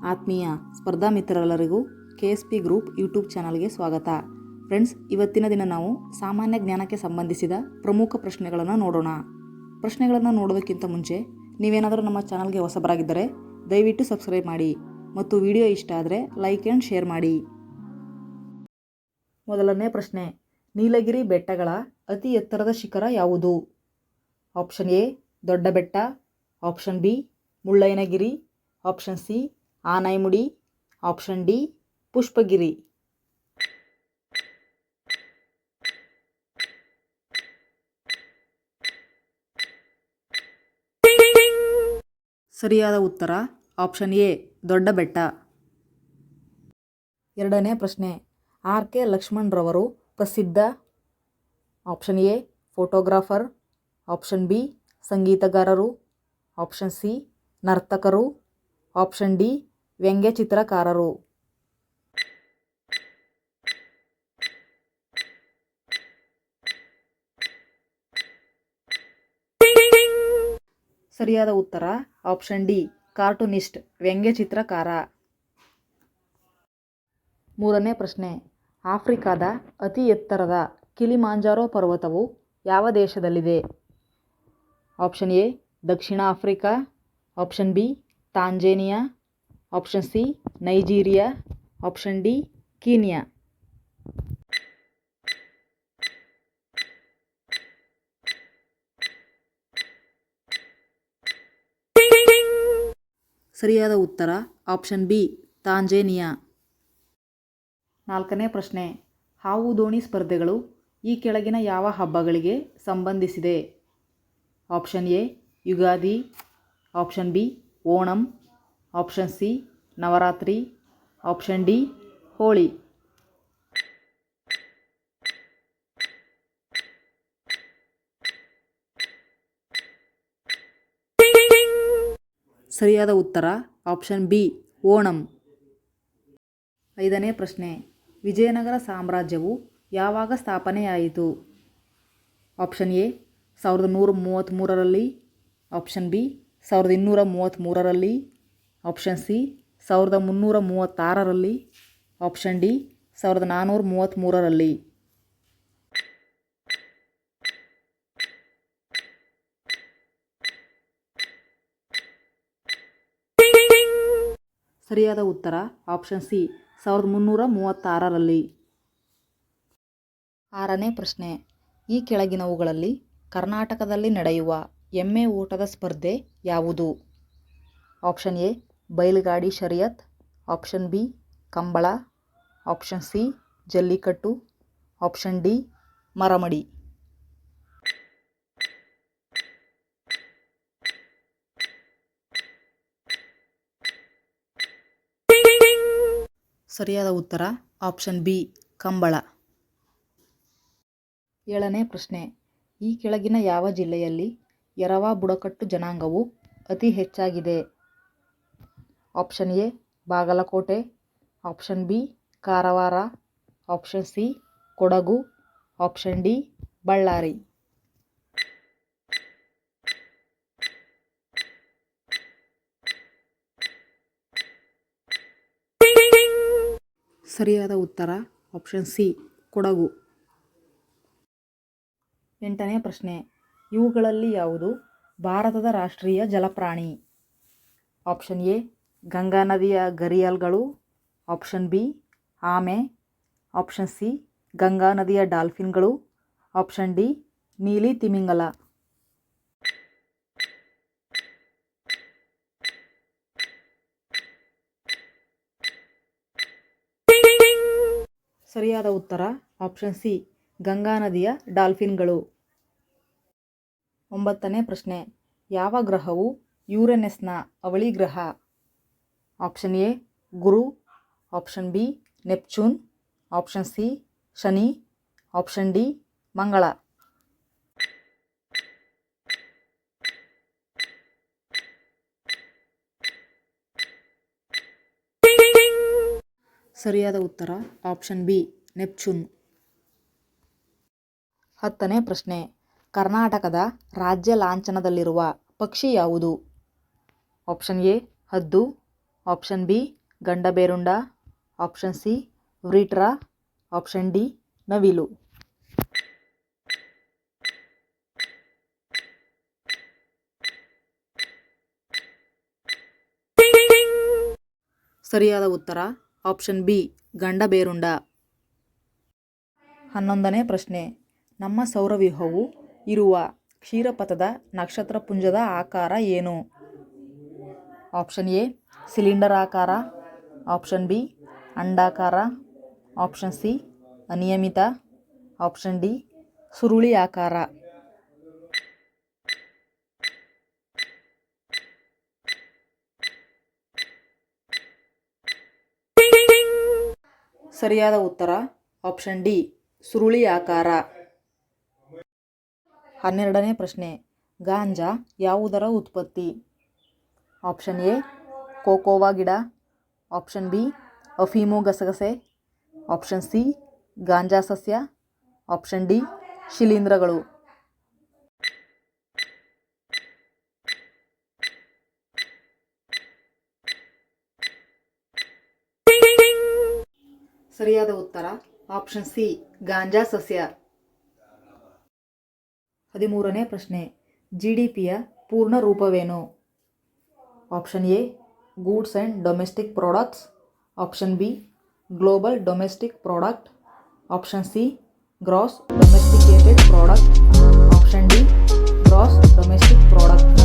ಆತ್ಮೀಯ ಸ್ಪರ್ಧಾ ಮಿತ್ರರೆಲ್ಲರಿಗೂ KSP group YouTube ಚಾನಲ್ಗೆ ಸ್ವಾಗತ. ಫ್ರೆಂಡ್ಸ್, ಇವತ್ತಿನ ದಿನ ನಾವು ಸಾಮಾನ್ಯ ಜ್ಞಾನಕ್ಕೆ ಸಂಬಂಧಿಸಿದ ಪ್ರಮುಖ ಪ್ರಶ್ನೆಗಳನ್ನು ನೋಡೋಣ. ಪ್ರಶ್ನೆಗಳನ್ನು ನೋಡೋದಕ್ಕಿಂತ ಮುಂಚೆ ನೀವೇನಾದರೂ ನಮ್ಮ ಚಾನಲ್ಗೆ ಹೊಸಬರಾಗಿದ್ದರೆ ದಯವಿಟ್ಟು ಸಬ್ಸ್ಕ್ರೈಬ್ ಮಾಡಿ ಮತ್ತು ವಿಡಿಯೋ ಇಷ್ಟ ಆದರೆ ಲೈಕ್ ಆ್ಯಂಡ್ ಶೇರ್ ಮಾಡಿ. ಮೊದಲನೇ ಪ್ರಶ್ನೆ, ನೀಲಗಿರಿ ಬೆಟ್ಟಗಳ ಅತಿ ಎತ್ತರದ ಶಿಖರ ಯಾವುದು? Option A Dodda Betta, option B Mullayanagiri, option C Anaimudi, option D Pushpagiri. ಸರಿಯಾದ ಉತ್ತರ ಆಪ್ಷನ್ ಎ ದೊಡ್ಡ ಬೆಟ್ಟ. ಎರಡನೇ ಪ್ರಶ್ನೆ, RK ಲಕ್ಷ್ಮಣ್ ರವರು ಪ್ರಸಿದ್ಧ option A photographer, option B ಸಂಗೀತಗಾರರು, ಆಪ್ಷನ್ ಸಿ ನರ್ತಕರು, ಆಪ್ಷನ್ ಡಿ ವ್ಯಂಗ್ಯ ಚಿತ್ರಕಾರರು. ಸರಿಯಾದ ಉತ್ತರ ಆಪ್ಷನ್ ಡಿ ಕಾರ್ಟೂನಿಸ್ಟ್, ವ್ಯಂಗ್ಯ ಚಿತ್ರಕಾರ. ಮೂರನೇ ಪ್ರಶ್ನೆ, ಆಫ್ರಿಕಾದ ಅತಿ ಎತ್ತರದ ಕಿಲಿಮಾಂಜಾರೋ ಪರ್ವತವು ಯಾವ ದೇಶದಲ್ಲಿದೆ? Option A Dakshina Africa, option B Tanzania, option C Nigeria, option D Kenya. ಸರಿಯಾದ ಉತ್ತರ ಆಪ್ಷನ್ ಬಿ ತಾಂಜೇನಿಯಾ. ನಾಲ್ಕನೇ ಪ್ರಶ್ನೆ, ಹಾವು ದೋಣಿ ಸ್ಪರ್ಧೆಗಳು ಈ ಕೆಳಗಿನ ಯಾವ ಹಬ್ಬಗಳಿಗೆ ಸಂಬಂಧಿಸಿದೆ? Option A Ugadi, option B Onam, option C Navaratri, option D Holi. ಸರಿಯಾದ ಉತ್ತರ ಆಪ್ಷನ್ ಬಿ ಓಣಂ. ಐದನೇ ಪ್ರಶ್ನೆ, ವಿಜಯನಗರ ಸಾಮ್ರಾಜ್ಯವು ಯಾವಾಗ ಸ್ಥಾಪನೆಯಾಯಿತು? ಆಪ್ಷನ್ ಎ 1133ರಲ್ಲಿ, ಆಪ್ಷನ್ ಬಿ 1233ರಲ್ಲಿ, ಆಪ್ಷನ್ ಸಿ 1336ರಲ್ಲಿ, ಆಪ್ಷನ್ ಡಿ 1433ರಲ್ಲಿ. ಸರಿಯಾದ ಉತ್ತರ ಆಪ್ಷನ್ ಸಿ 1336ರಲ್ಲಿ. ಆರನೇ ಪ್ರಶ್ನೆ, ಈ ಕೆಳಗಿನವುಗಳಲ್ಲಿ ಕರ್ನಾಟಕದಲ್ಲಿ ನಡೆಯುವ ಎಮ್ಮೆ ಓಟದ ಸ್ಪರ್ಧೆ ಯಾವುದು? Option A Bailgadi Sharyat, option B Kambala, option C Jallikattu, option D Maramadi. ಸರಿಯಾದ ಉತ್ತರ ಆಪ್ಷನ್ ಬಿ ಕಂಬಳ. ಏಳನೇ ಪ್ರಶ್ನೆ, ಈ ಕೆಳಗಿನ ಯಾವ ಜಿಲ್ಲೆಯಲ್ಲಿ ಎರವ ಬುಡಕಟ್ಟು ಜನಾಂಗವು ಅತಿ ಹೆಚ್ಚಾಗಿದೆ? Option A Bagalkote, option B Karwar, option C Kodagu, option D Ballari. ಸರಿಯಾದ ಉತ್ತರ ಆಪ್ಷನ್ ಸಿ ಕೊಡಗು. ಎಂಟನೇ ಪ್ರಶ್ನೆ, ಇವುಗಳಲ್ಲಿ ಯಾವುದು ಭಾರತದ ರಾಷ್ಟ್ರೀಯ ಜಲಪ್ರಾಣಿ? ಆಪ್ಷನ್ ಎ ಗಂಗಾ ನದಿಯ ಘರಿಯಾಲ್ಗಳು, ಆಪ್ಷನ್ ಬಿ ಆಮೆ, ಆಪ್ಷನ್ ಸಿ ಗಂಗಾ ನದಿಯ ಡಾಲ್ಫಿನ್ಗಳು, ಆಪ್ಷನ್ ಡಿ ನೀಲಿ ತಿಮಿಂಗಲ. ಸರಿಯಾದ ಉತ್ತರ ಆಪ್ಷನ್ ಸಿ ಗಂಗಾ ನದಿಯ ಡಾಲ್ಫಿನ್ಗಳು. ಒಂಬತ್ತನೇ ಪ್ರಶ್ನೆ, ಯಾವ ಗ್ರಹವು ಯುರೇನಸ್ನ ಅವಳಿ ಗ್ರಹ? Option A Guru, option B Neptune, option C Shani, option D ಮಂಗಳ. ಸರಿಯಾದ ಉತ್ತರ ಆಪ್ಷನ್ ಬಿ ನೆಪ್ಚೂನ್. ಹತ್ತನೇ ಪ್ರಶ್ನೆ, ಕರ್ನಾಟಕದ ರಾಜ್ಯ ಲಾಂಛನದಲ್ಲಿರುವ ಪಕ್ಷಿ ಯಾವುದು? ಆಪ್ಷನ್ ಎ ಹದ್ದು, option B Gandaberunda, option C Vritra, option D ನವಿಲು. ಸರಿಯಾದ ಉತ್ತರ ಆಪ್ಷನ್ ಬಿ ಗಂಡಬೇರುಂಡ. 11ನೇ ಪ್ರಶ್ನೆ. ನಮ್ಮ ಸೌರವ್ಯೂಹವು ಇರುವ ಕ್ಷೀರಪಥದ ನಕ್ಷತ್ರಪುಂಜದ ಆಕಾರ ಏನು? ಆಪ್ಷನ್ ಎ ಸಿಲಿಂಡರ್ ಆಕಾರ, ಆಪ್ಷನ್ ಬಿ ಅಂಡಾಕಾರ, ಆಪ್ಷನ್ ಸಿ ಅನಿಯಮಿತ, ಆಪ್ಷನ್ ಡಿ ಸುರುಳಿ ಆಕಾರ. ಸರಿಯಾದ ಉತ್ತರ ಆಪ್ಷನ್ ಡಿ ಸುರುಳಿ ಆಕಾರ. 12ನೇ ಪ್ರಶ್ನೆ. ಗಾಂಜಾ ಯಾವುದರ ಉತ್ಪತ್ತಿ? ಆಪ್ಷನ್ ಎ ಕೋಕೋವಾ ಗಿಡ, ಆಪ್ಷನ್ ಬಿ ಅಫೀಮು ಗಸಗಸೆ, ಆಪ್ಷನ್ ಸಿ ಗಾಂಜಾ ಸಸ್ಯ, ಆಪ್ಷನ್ ಡಿ ಶಿಲೀಂಧ್ರಗಳು. ಸರಿಯಾದ ಉತ್ತರ ಆಪ್ಷನ್ ಸಿ ಗಾಂಜಾ ಸಸ್ಯ. 13ನೇ ಪ್ರಶ್ನೆ. GDPಯ ಪೂರ್ಣ ರೂಪವೇನು? Option A goods and domestic products, option B global domestic product, option C gross domesticated product, option D gross domestic product.